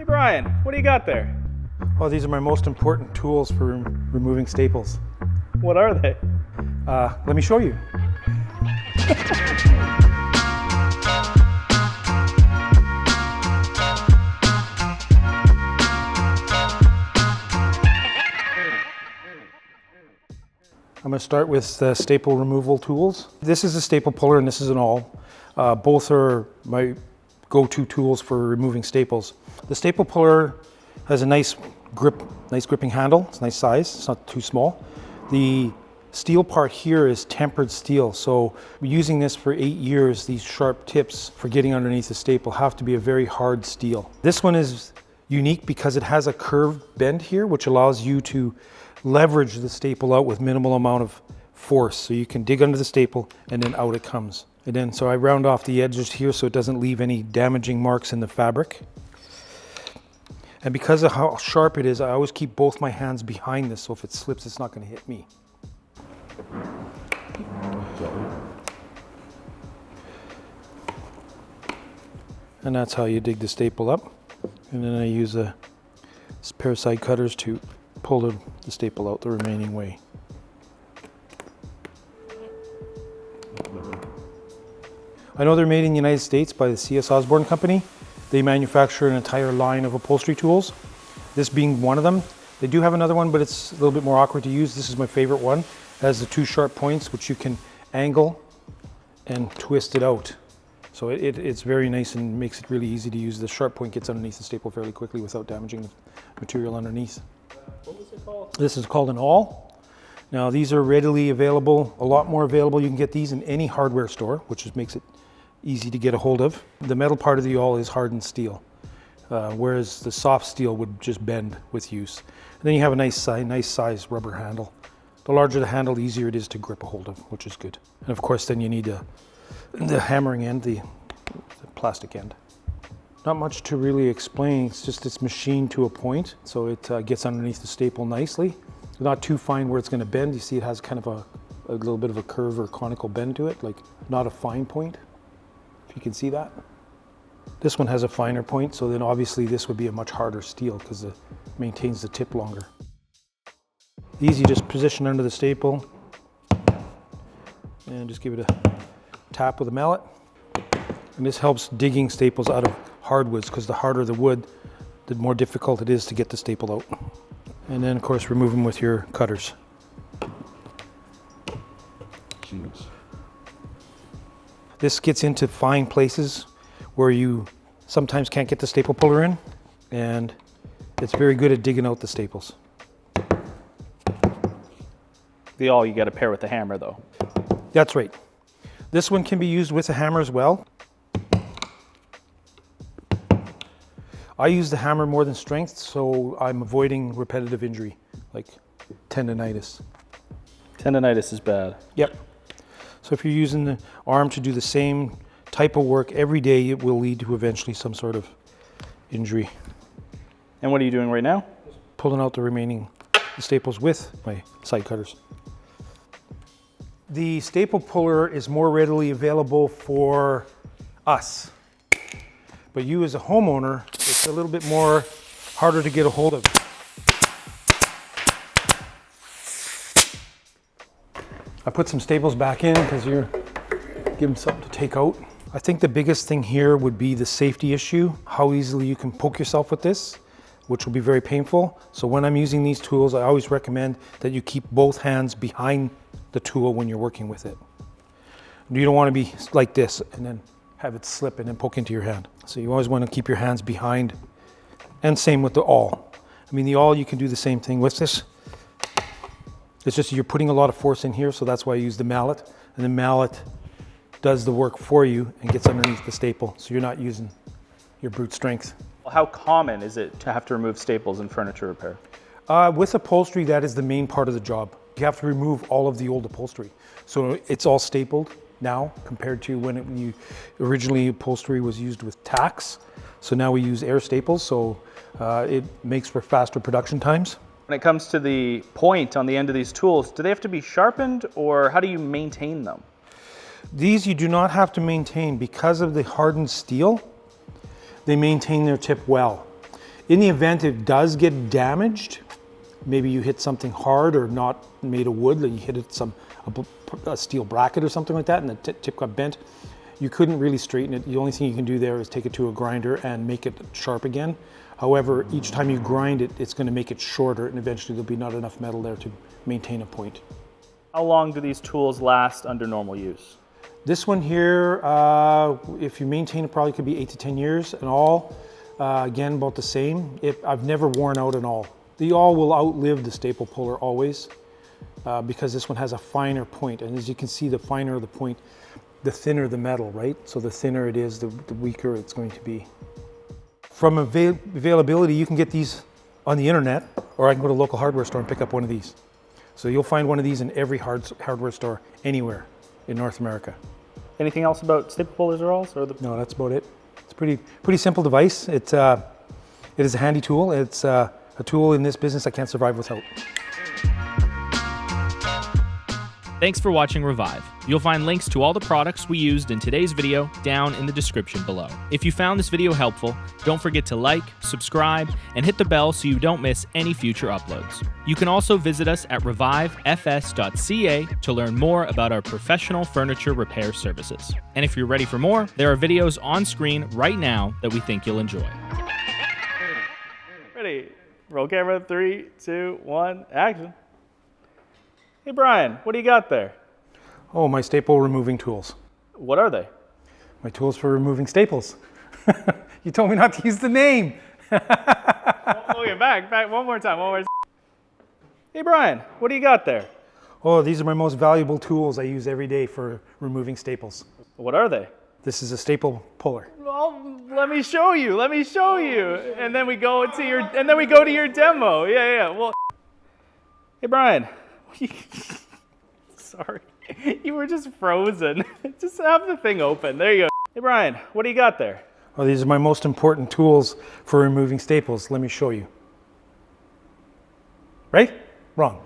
Hey Brian, what do you got there? Oh, these are my most important tools for removing staples. What are they? Let me show you. I'm going to start with the staple removal tools. This is a staple puller and this is an awl. Both are my go-to tools for removing staples. The staple puller has a nice grip, nice gripping handle. It's a nice size, it's not too small. The steel part here is tempered steel, so using this for 8 years, these sharp tips for getting underneath the staple have to be a very hard steel. This one is unique because it has a curved bend here, which allows you to leverage the staple out with minimal amount of force. So you can dig under the staple and then out it comes. And then so I round off the edges here so it doesn't leave any damaging marks in the fabric. And because of how sharp it is, I always keep both my hands behind this, so if it slips, it's not going to hit me. And that's how you dig the staple up. And then I use a pair of side cutters to pull the staple out the remaining way. I know they're made in the United States by the C.S. Osborne Company. They manufacture an entire line of upholstery tools, this being one of them. They do have another one, but it's a little bit more awkward to use. This is my favorite one. It has the two sharp points, which you can angle and twist it out. So it's very nice and makes it really easy to use. The sharp point gets underneath the staple fairly quickly without damaging the material underneath. What was it called? This is called an awl. Now these are readily available, a lot more available. You can get these in any hardware store, which just makes it easy to get a hold of. The metal part of the awl is hardened steel, whereas the soft steel would just bend with use. And then you have a nice size rubber handle. The larger the handle, the easier it is to grip a hold of, which is good. And of course then you need the hammering end, the plastic end. Not much to really explain, it's just it's machined to a point, so it gets underneath the staple nicely. It's not too fine where it's going to bend. You see it has kind of a little bit of a curve or conical bend to it, like not a fine point, if you can see that. This one has a finer point, so then obviously this would be a much harder steel because it maintains the tip longer. These you just position under the staple and just give it a tap with a mallet. And this helps digging staples out of hardwoods because the harder the wood, the more difficult it is to get the staple out. And then of course remove them with your cutters. Jeez. This gets into fine places where you sometimes can't get the staple puller in, and it's very good at digging out the staples. The awl you got to pair with the hammer though. That's right. This one can be used with a hammer as well. I use the hammer more than strength, so I'm avoiding repetitive injury, like tendonitis. Tendonitis is bad. Yep. So if you're using the arm to do the same type of work every day, it will lead to eventually some sort of injury. And what are you doing right now? Pulling out the remaining staples with my side cutters. The staple puller is more readily available for us, but you as a homeowner, it's a little bit more harder to get a hold of. I put some staples back in because you're giving something to take out. I think the biggest thing here would be the safety issue, how easily you can poke yourself with this, which will be very painful. So when I'm using these tools, I always recommend that you keep both hands behind the tool when you're working with it. You don't want to be like this and then have it slip and then poke into your hand. So you always want to keep your hands behind, and same with the awl. I mean, the awl, you can do the same thing with this. It's just you're putting a lot of force in here, so that's why I use the mallet. And the mallet does the work for you and gets underneath the staple, so you're not using your brute strength. Well, how common is it to have to remove staples in furniture repair? With upholstery, that is the main part of the job. You have to remove all of the old upholstery. So it's all stapled now compared to when originally upholstery was used with tacks. So now we use air staples, so it makes for faster production times. When it comes to the point on the end of these tools, do they have to be sharpened, or how do you maintain them? These you do not have to maintain because of the hardened steel. They maintain their tip well. In the event it does get damaged, maybe you hit something hard or not made of wood, like you hit it a steel bracket or something like that and the tip got bent, you couldn't really straighten it. The only thing you can do there is take it to a grinder and make it sharp again. However, each time you grind it, it's going to make it shorter and eventually there'll be not enough metal there to maintain a point. How long do these tools last under normal use? This one here, if you maintain it, probably could be 8 to 10 years. And awl, again, about the same. I've never worn out an awl. The awl will outlive the staple puller always because this one has a finer point. And as you can see, the finer the point, the thinner the metal, right? So the thinner it is, the weaker it's going to be. From availability, you can get these on the internet, or I can go to a local hardware store and pick up one of these. So you'll find one of these in every hardware store anywhere in North America. Anything else about staple pullers or awls? No, that's about it. It's a pretty simple device. It is a handy tool. It's a tool in this business I can't survive without. Thanks for watching Revive. You'll find links to all the products we used in today's video down in the description below. If you found this video helpful, don't forget to like, subscribe, and hit the bell so you don't miss any future uploads. You can also visit us at revivefs.ca to learn more about our professional furniture repair services. And if you're ready for more, there are videos on screen right now that we think you'll enjoy. Ready? Roll camera, 3, 2, 1, action. Hey Brian, what do you got there? Oh, my staple removing tools. What are they? My tools for removing staples. You told me not to use the name. Okay, back, one more time. Hey Brian, what do you got there? Oh, these are my most valuable tools I use every day for removing staples. What are they? This is a staple puller. Well, let me show you. And then we go to your demo. Yeah. Well, hey Brian. Sorry, you were just frozen. Just have the thing open. There you go. Hey Brian, what do you got there? Oh, these are my most important tools for removing staples. Let me show you. Right? Wrong.